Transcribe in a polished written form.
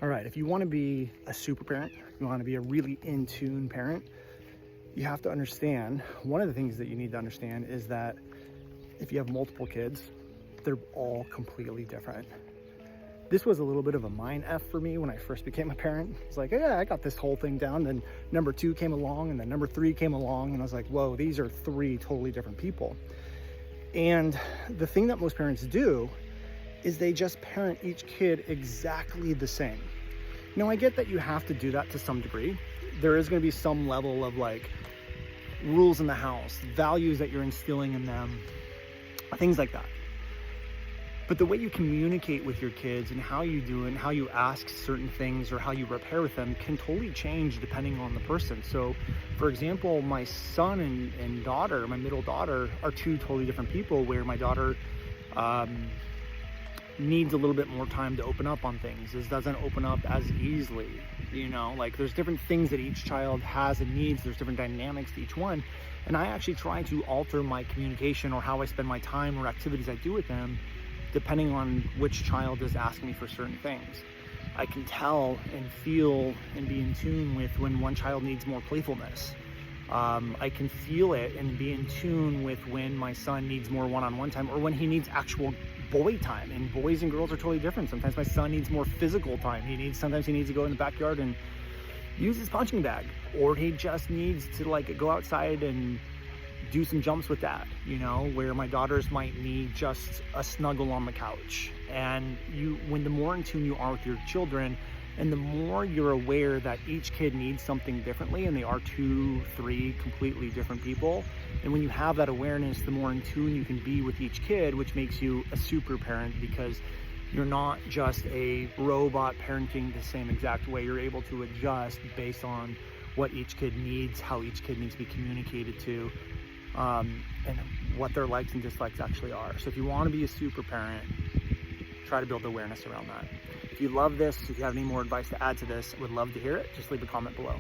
All right, if you want to be a super parent, you want to be a really in tune parent, you have to understand, one of the things that you need to understand is that if you have multiple kids, they're all completely different. This was a little bit of a mind F for me when I first became a parent. It's like, yeah, I got this whole thing down. Then number 2 came along, and then number 3 came along, and I was like, whoa, these are 3 totally different people. And the thing that most parents do is they just parent each kid exactly the same. Now, I get that you have to do that to some degree. There is going to be some level of like rules in the house, values that you're instilling in them, things like that. But the way you communicate with your kids and how you do it and how you ask certain things or how you repair with them can totally change depending on the person. So, for example, my son and daughter, my middle daughter, are 2 totally different people, where my daughter needs a little bit more time to open up on things. This doesn't open up as easily, like there's different things that each child has and needs. There's different dynamics to each one. And I actually try to alter my communication or how I spend my time or activities I do with them depending on which child is asking me for certain things. I can tell and feel and be in tune with when one child needs more playfulness. I can feel it and be in tune with when my son needs more one-on-one time or when he needs actual boy time. And boys and girls are totally different. Sometimes my son needs more physical time. Sometimes he needs to go in the backyard and use his punching bag, or he just needs to like go outside and do some jumps with that, where my daughters might need just a snuggle on the couch. And when the more in tune you are with your children, and the more you're aware that each kid needs something differently, and they are 2, 3 completely different people, and when you have that awareness, the more in tune you can be with each kid, which makes you a super parent, because you're not just a robot parenting the same exact way. You're able to adjust based on what each kid needs, how each kid needs to be communicated to, and what their likes and dislikes actually are. So if you want to be a super parent, try to build awareness around that. If you love this, if you have any more advice to add to this, I would love to hear it. Just leave a comment below.